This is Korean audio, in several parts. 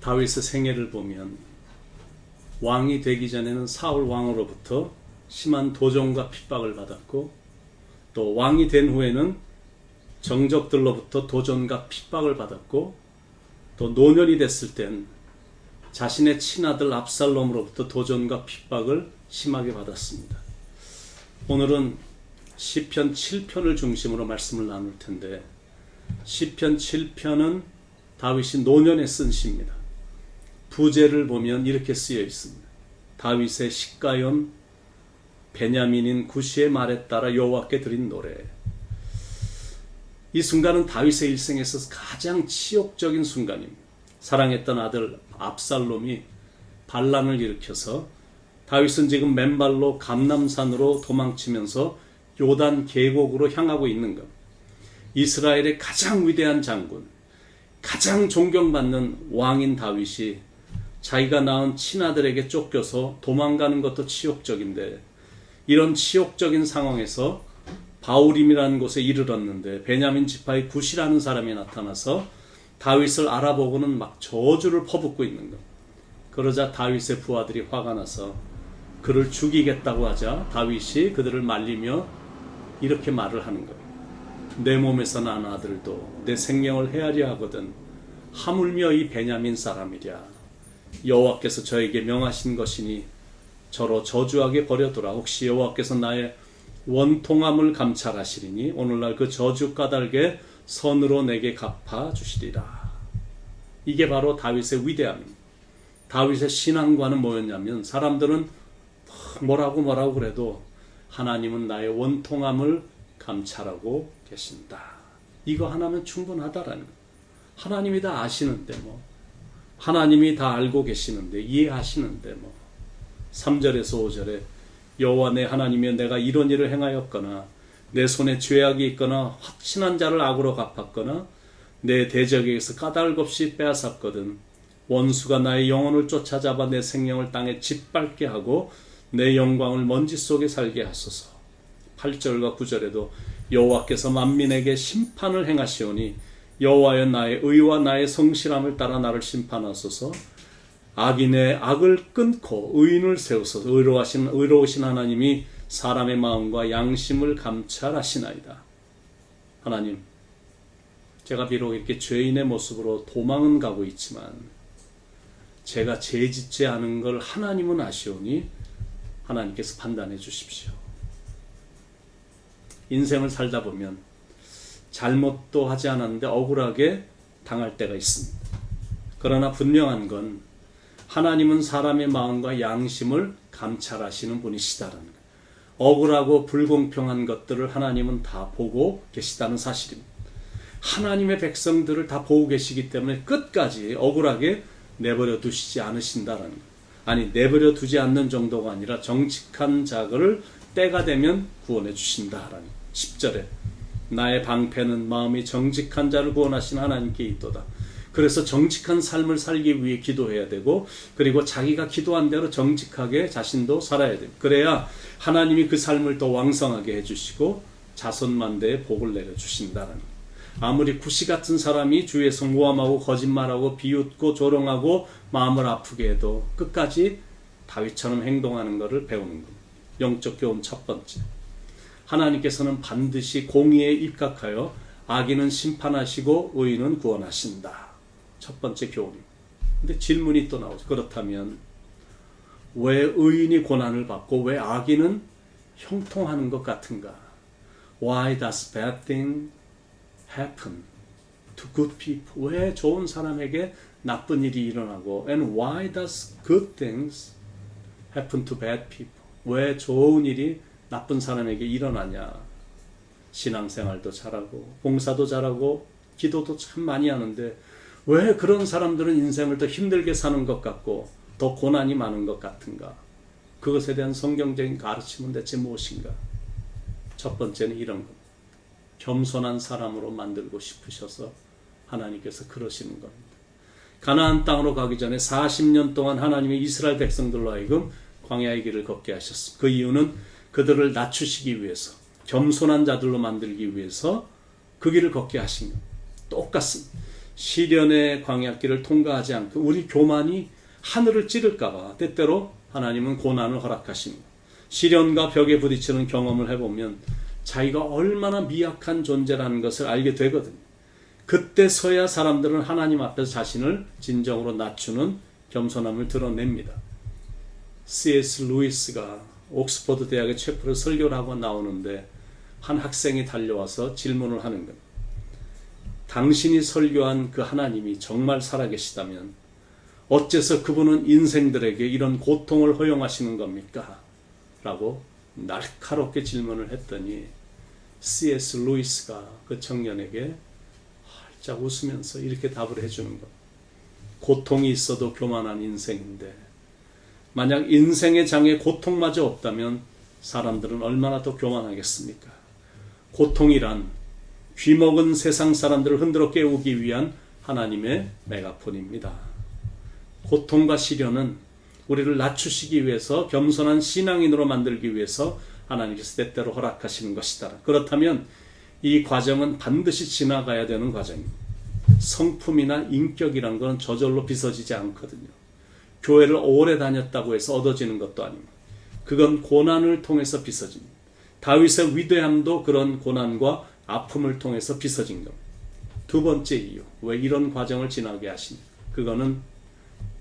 다윗의 생애를 보면 왕이 되기 전에는 사울 왕으로부터 심한 도전과 핍박을 받았고, 또 왕이 된 후에는 정적들로부터 도전과 핍박을 받았고, 또 노년이 됐을 땐 자신의 친아들 압살롬으로부터 도전과 핍박을 심하게 받았습니다. 오늘은 시편 7편을 중심으로 말씀을 나눌 텐데, 시편 7편은 다윗이 노년에 쓴 시입니다. 부제를 보면 이렇게 쓰여 있습니다. 다윗의 시가연 베냐민인 구시의 말에 따라 여호와께 드린 노래. 이 순간은 다윗의 일생에서 가장 치욕적인 순간입니다. 사랑했던 아들 압살롬이 반란을 일으켜서 다윗은 지금 맨발로 감람산으로 도망치면서 요단 계곡으로 향하고 있는 것. 이스라엘의 가장 위대한 장군, 가장 존경받는 왕인 다윗이 자기가 낳은 친아들에게 쫓겨서 도망가는 것도 치욕적인데, 이런 치욕적인 상황에서 바울임이라는 곳에 이르렀는데 베냐민 지파의 굿이라는 사람이 나타나서 다윗을 알아보고는 막 저주를 퍼붓고 있는 것. 그러자 다윗의 부하들이 화가 나서 그를 죽이겠다고 하자 다윗이 그들을 말리며 이렇게 말을 하는 거예요. 내 몸에서 난 아들도 내 생명을 헤아려 하거든 하물며 이 베냐민 사람이랴. 여호와께서 저에게 명하신 것이니 저로 저주하게 버려두라. 혹시 여호와께서 나의 원통함을 감찰하시리니 오늘날 그 저주 까닭에 선으로 내게 갚아주시리라. 이게 바로 다윗의 위대함입니다. 다윗의 신앙과는 뭐였냐면, 사람들은 뭐라고 그래도 하나님은 나의 원통함을 감찰하고 계신다. 이거 하나면 충분하다라는 거예요. 하나님이 다 아시는데 하나님이 다 알고 계시는데, 이해하시는데 3절에서 5절에 여호와 내 하나님이여 내가 이런 일을 행하였거나 내 손에 죄악이 있거나 확신한 자를 악으로 갚았거나 내 대적에게서 까닭 없이 빼앗았거든 원수가 나의 영혼을 쫓아잡아 내 생명을 땅에 짓밟게 하고 내 영광을 먼지 속에 살게 하소서. 8절과 9절에도 여호와께서 만민에게 심판을 행하시오니 여호와여 나의 의와 나의 성실함을 따라 나를 심판하소서. 악인의 악을 끊고 의인을 세우소서. 의로우신 하나님이 사람의 마음과 양심을 감찰하시나이다. 하나님, 제가 비록 이렇게 죄인의 모습으로 도망은 가고 있지만 제가 죄 짓지 않은 걸 하나님은 아시오니 하나님께서 판단해 주십시오. 인생을 살다 보면 잘못도 하지 않았는데 억울하게 당할 때가 있습니다. 그러나 분명한 건 하나님은 사람의 마음과 양심을 감찰하시는 분이시다라는 거예요. 억울하고 불공평한 것들을 하나님은 다 보고 계시다는 사실입니다. 하나님의 백성들을 다 보고 계시기 때문에 끝까지 억울하게 내버려 두시지 않으신다라는 거예요. 아니, 내버려 두지 않는 정도가 아니라 정직한 자를 때가 되면 구원해 주신다라는 거예요. 10절에 나의 방패는 마음이 정직한 자를 구원하신 하나님께 있도다. 그래서 정직한 삶을 살기 위해 기도해야 되고, 그리고 자기가 기도한 대로 정직하게 자신도 살아야 됩니다. 그래야 하나님이 그 삶을 더 왕성하게 해주시고 자손만대에 복을 내려주신다는 거예요. 아무리 구시 같은 사람이 주위에서 모함하고 거짓말하고 비웃고 조롱하고 마음을 아프게 해도 끝까지 다윗처럼 행동하는 것을 배우는 겁니다. 영적 교훈 첫 번째, 하나님께서는 반드시 공의에 입각하여 악인은 심판하시고 의인은 구원하신다. 첫 번째 교훈입니다. 근데 질문이 또 나오죠. 그렇다면 왜 의인이 고난을 받고 왜 악인은 형통하는 것 같은가? Why does bad thing happen to good people? 왜 좋은 사람에게 나쁜 일이 일어나고 and why does good things happen to bad people? 왜 좋은 일이 나쁜 사람에게 일어나냐? 신앙생활도 잘하고 봉사도 잘하고 기도도 참 많이 하는데 왜 그런 사람들은 인생을 더 힘들게 사는 것 같고 더 고난이 많은 것 같은가? 그것에 대한 성경적인 가르침은 대체 무엇인가? 첫 번째는 이런 것. 겸손한 사람으로 만들고 싶으셔서 하나님께서 그러시는 겁니다. 가나안 땅으로 가기 전에 40년 동안 하나님이 이스라엘 백성들로 하여금 광야의 길을 걷게 하셨습니다. 그 이유는 그들을 낮추시기 위해서, 겸손한 자들로 만들기 위해서 그 길을 걷게 하신 겁니다. 똑같습니다. 시련의 광야길을 통과하지 않고 우리 교만이 하늘을 찌를까봐 때때로 하나님은 고난을 허락하십니다. 시련과 벽에 부딪히는 경험을 해보면 자기가 얼마나 미약한 존재라는 것을 알게 되거든요. 그때서야 사람들은 하나님 앞에서 자신을 진정으로 낮추는 겸손함을 드러냅니다. C.S. 루이스가 옥스퍼드 대학의 채플을 설교를 하고 나오는데 한 학생이 달려와서 질문을 하는 겁니다. 당신이 설교한 그 하나님이 정말 살아계시다면 어째서 그분은 인생들에게 이런 고통을 허용하시는 겁니까? 라고 날카롭게 질문을 했더니 C.S. 루이스가 그 청년에게 활짝 웃으면서 이렇게 답을 해주는 것. 고통이 있어도 교만한 인생인데 만약 인생의 장에 고통마저 없다면 사람들은 얼마나 더 교만하겠습니까? 고통이란 귀먹은 세상 사람들을 흔들어 깨우기 위한 하나님의 메가폰입니다. 고통과 시련은 우리를 낮추시기 위해서 겸손한 신앙인으로 만들기 위해서 하나님께서 때때로 허락하시는 것이다. 그렇다면 이 과정은 반드시 지나가야 되는 과정입니다. 성품이나 인격이란 건 저절로 빚어지지 않거든요. 교회를 오래 다녔다고 해서 얻어지는 것도 아닙니다. 그건 고난을 통해서 빚어집니다. 다윗의 위대함도 그런 고난과 아픔을 통해서 빚어진 겁니다. 두 번째 이유, 왜 이런 과정을 지나게 하십니까? 그거는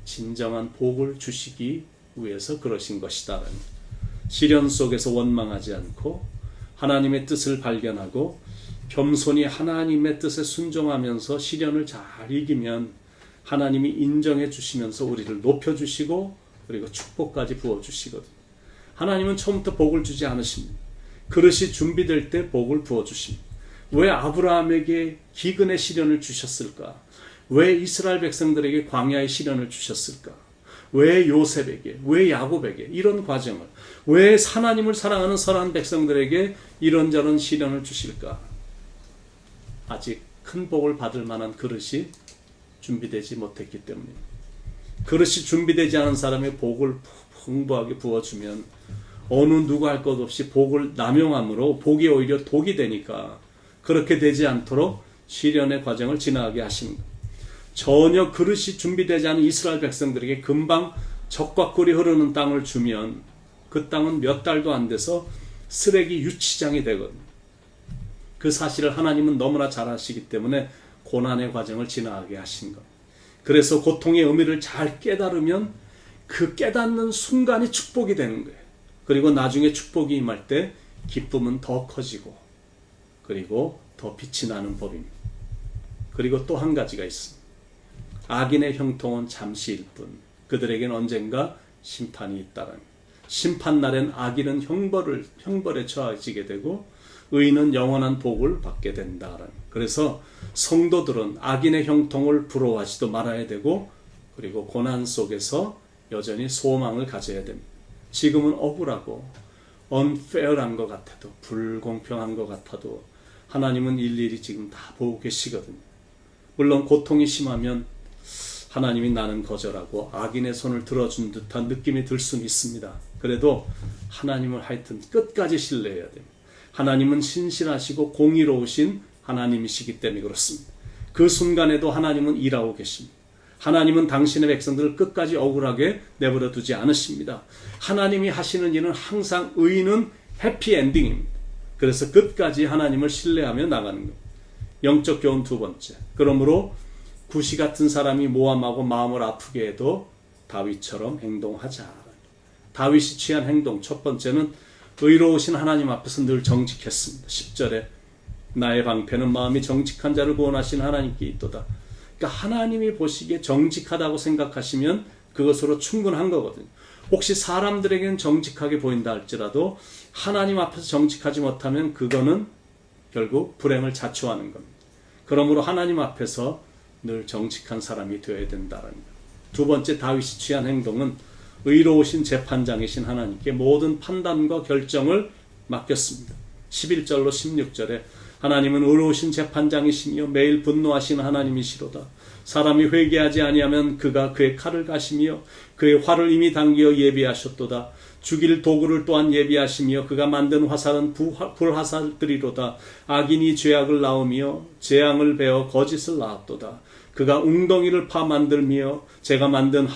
진정한 복을 주시기 위해서 그러신 것이다. 시련 속에서 원망하지 않고 하나님의 뜻을 발견하고 겸손히 하나님의 뜻에 순종하면서 시련을 잘 이기면 하나님이 인정해 주시면서 우리를 높여주시고 그리고 축복까지 부어주시거든요. 하나님은 처음부터 복을 주지 않으십니다. 그릇이 준비될 때 복을 부어주십니다. 왜 아브라함에게 기근의 시련을 주셨을까? 왜 이스라엘 백성들에게 광야의 시련을 주셨을까? 왜 요셉에게, 왜 야곱에게 이런 과정을, 왜 하나님을 사랑하는 선한 백성들에게 이런저런 시련을 주실까? 아직 큰 복을 받을 만한 그릇이 준비되지 못했기 때문입니다. 그릇이 준비되지 않은 사람의 복을 풍부하게 부어주면 어느 누구 할 것 없이 복을 남용함으로 복이 오히려 독이 되니까 그렇게 되지 않도록 시련의 과정을 지나가게 하십니다. 전혀 그릇이 준비되지 않은 이스라엘 백성들에게 금방 적과 꿀이 흐르는 땅을 주면 그 땅은 몇 달도 안 돼서 쓰레기 유치장이 되거든요. 그 사실을 하나님은 너무나 잘 아시기 때문에 고난의 과정을 지나가게 하신 것. 그래서 고통의 의미를 잘 깨달으면 그 깨닫는 순간이 축복이 되는 거예요. 그리고 나중에 축복이 임할 때 기쁨은 더 커지고 그리고 더 빛이 나는 법입니다. 그리고 또 한 가지가 있습니다. 악인의 형통은 잠시일 뿐 그들에게는 언젠가 심판이 있다라는 거예요. 심판날엔 악인은 형벌에 처해지게 되고 의인은 영원한 복을 받게 된다라는 거예요. 그래서 성도들은 악인의 형통을 부러워하지도 말아야 되고 그리고 고난 속에서 여전히 소망을 가져야 됩니다. 지금은 억울하고 unfair한 것 같아도 불공평한 것 같아도 하나님은 일일이 지금 다 보고 계시거든요. 물론 고통이 심하면 하나님이 나는 거절하고 악인의 손을 들어준 듯한 느낌이 들 수는 있습니다. 그래도 하나님을 하여튼 끝까지 신뢰해야 됩니다. 하나님은 신실하시고 공의로우신 하나님이시기 때문에 그렇습니다. 그 순간에도 하나님은 일하고 계십니다. 하나님은 당신의 백성들을 끝까지 억울하게 내버려 두지 않으십니다. 하나님이 하시는 일은 항상 의인은 해피엔딩입니다. 그래서 끝까지 하나님을 신뢰하며 나가는 겁니다. 영적 교훈 두 번째. 그러므로 구시 같은 사람이 모함하고 마음을 아프게 해도 다윗처럼 행동하자. 다윗이 취한 행동 첫 번째는 의로우신 하나님 앞에서 늘 정직했습니다. 10절에 나의 방패는 마음이 정직한 자를 구원하신 하나님께 있도다. 그러니까 하나님이 보시기에 정직하다고 생각하시면 그것으로 충분한 거거든요. 혹시 사람들에게는 정직하게 보인다 할지라도 하나님 앞에서 정직하지 못하면 그거는 결국 불행을 자초하는 겁니다. 그러므로 하나님 앞에서 늘 정직한 사람이 되어야 된다는 거예요. 두 번째 다윗이 취한 행동은 의로우신 재판장이신 하나님께 모든 판단과 결정을 맡겼습니다. 11절로 16절에 하나님은 의로우신 재판장이시며 매일 분노하신 하나님이시로다. 사람이 회개하지 아니하면 그가 그의 칼을 가시며 그의 활을 이미 당기어 예비하셨도다. 죽일 도구를 또한 예비하시며 그가 만든 화살은 불화살들이로다. 악인이 죄악을 낳으며 재앙을 베어 거짓을 낳았도다. 그가 웅덩이를 파 만들며 지가 만든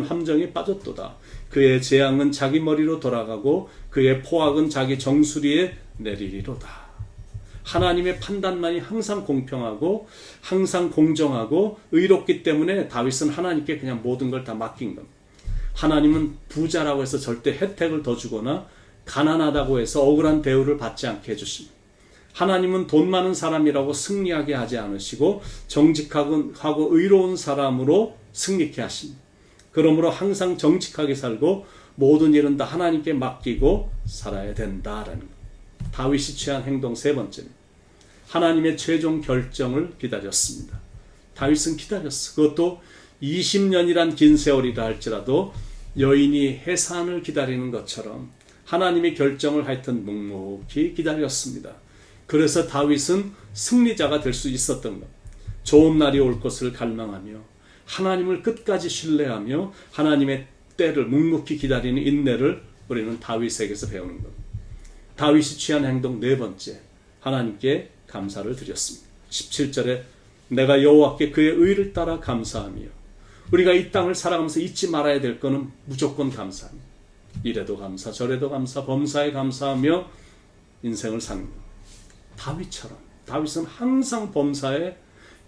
함정에 빠졌도다. 그의 재앙은 자기 머리로 돌아가고 그의 포악은 자기 정수리에 내리리로다. 하나님의 판단만이 항상 공평하고 항상 공정하고 의롭기 때문에 다윗은 하나님께 그냥 모든 걸 다 맡긴 겁니다. 하나님은 부자라고 해서 절대 혜택을 더 주거나 가난하다고 해서 억울한 대우를 받지 않게 해주십니다. 하나님은 돈 많은 사람이라고 승리하게 하지 않으시고 정직하고 의로운 사람으로 승리케 하십니다. 그러므로 항상 정직하게 살고 모든 일은 다 하나님께 맡기고 살아야 된다라는 것. 다윗이 취한 행동 세 번째입니다. 하나님의 최종 결정을 기다렸습니다. 다윗은 기다렸어. 그것도 20년이란 긴 세월이라 할지라도 여인이 해산을 기다리는 것처럼 하나님의 결정을 하여튼 묵묵히 기다렸습니다. 그래서 다윗은 승리자가 될 수 있었던 것. 좋은 날이 올 것을 갈망하며 하나님을 끝까지 신뢰하며 하나님의 때를 묵묵히 기다리는 인내를 우리는 다윗에게서 배우는 것. 다윗이 취한 행동 네 번째, 하나님께 감사를 드렸습니다. 17절에 내가 여호와께 그의 의를 따라 감사하며, 우리가 이 땅을 살아가면서 잊지 말아야 될 것은 무조건 감사합니다. 이래도 감사, 저래도 감사, 범사에 감사하며 인생을 사는 것. 다윗처럼 다윗은 항상 범사에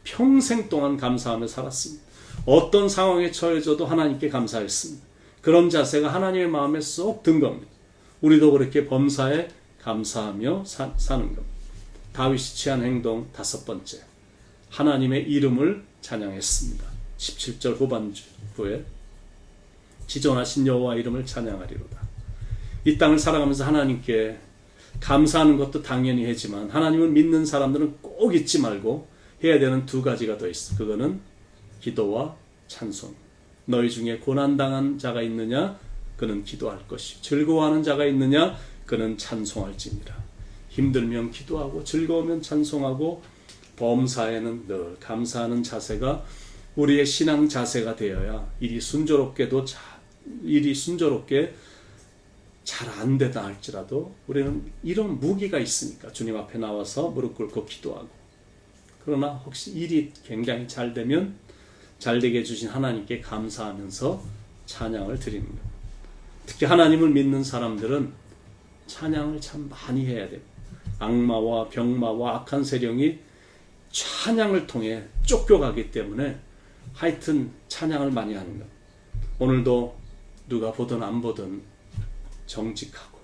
평생 동안 감사하며 살았습니다. 어떤 상황에 처해져도 하나님께 감사했습니다. 그런 자세가 하나님의 마음에 쏙 든 겁니다. 우리도 그렇게 범사에 감사하며 사는 겁니다. 다윗이 취한 행동 다섯 번째, 하나님의 이름을 찬양했습니다. 17절 후반부에 지존하신 여호와 이름을 찬양하리로다. 이 땅을 살아가면서 하나님께 감사하는 것도 당연히 하지만 하나님을 믿는 사람들은 꼭 잊지 말고 해야 되는 두 가지가 더 있어. 그거는 기도와 찬송. 너희 중에 고난당한 자가 있느냐? 그는 기도할 것이요. 즐거워하는 자가 있느냐? 그는 찬송할지니라. 힘들면 기도하고 즐거우면 찬송하고 범사에는 늘 감사하는 자세가 우리의 신앙 자세가 되어야 일이 순조롭게 잘 안 되다 할지라도 우리는 이런 무기가 있으니까 주님 앞에 나와서 무릎 꿇고 기도하고, 그러나 혹시 일이 굉장히 잘 되면 잘 되게 해주신 하나님께 감사하면서 찬양을 드리는 것. 특히 하나님을 믿는 사람들은 찬양을 참 많이 해야 돼요. 악마와 병마와 악한 세력이 찬양을 통해 쫓겨가기 때문에 하여튼 찬양을 많이 하는 것. 오늘도 누가 보든 안 보든 정직하고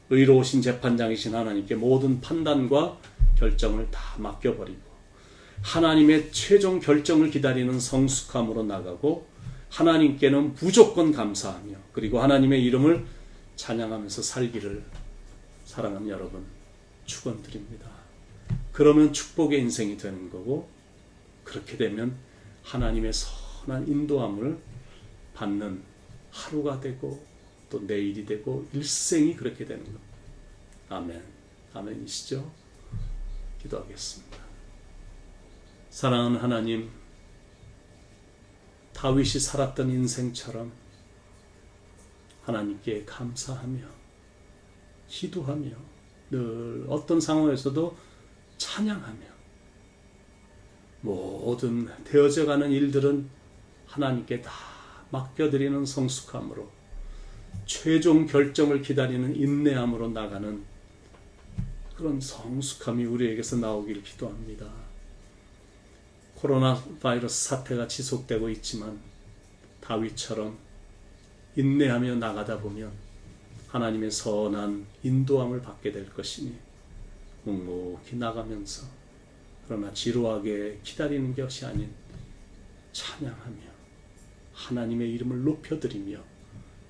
의로우신 재판장이신 하나님께 모든 판단과 결정을 다 맡겨버리고 하나님의 최종 결정을 기다리는 성숙함으로 나가고 하나님께는 무조건 감사하며 그리고 하나님의 이름을 찬양하면서 살기를 사랑하는 여러분 축원드립니다. 그러면 축복의 인생이 되는 거고, 그렇게 되면 하나님의 선한 인도함을 받는 하루가 되고 또 내일이 되고 일생이 그렇게 되는 겁니다. 아멘. 아멘이시죠? 기도하겠습니다. 사랑하는 하나님, 다윗이 살았던 인생처럼 하나님께 감사하며 기도하며 늘 어떤 상황에서도 찬양하며 모든 되어져가는 일들은 하나님께 다 맡겨드리는 성숙함으로 최종 결정을 기다리는 인내함으로 나가는 그런 성숙함이 우리에게서 나오길 기도합니다. 코로나 바이러스 사태가 지속되고 있지만 다윗처럼 인내하며 나가다 보면 하나님의 선한 인도함을 받게 될 것이니 묵묵히 나가면서, 그러나 지루하게 기다리는 것이 아닌 찬양하며 하나님의 이름을 높여드리며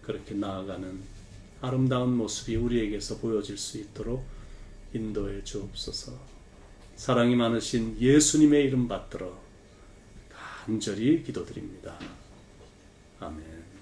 그렇게 나아가는 아름다운 모습이 우리에게서 보여질 수 있도록 인도해 주옵소서. 사랑이 많으신 예수님의 이름 받들어 간절히 기도드립니다. 아멘.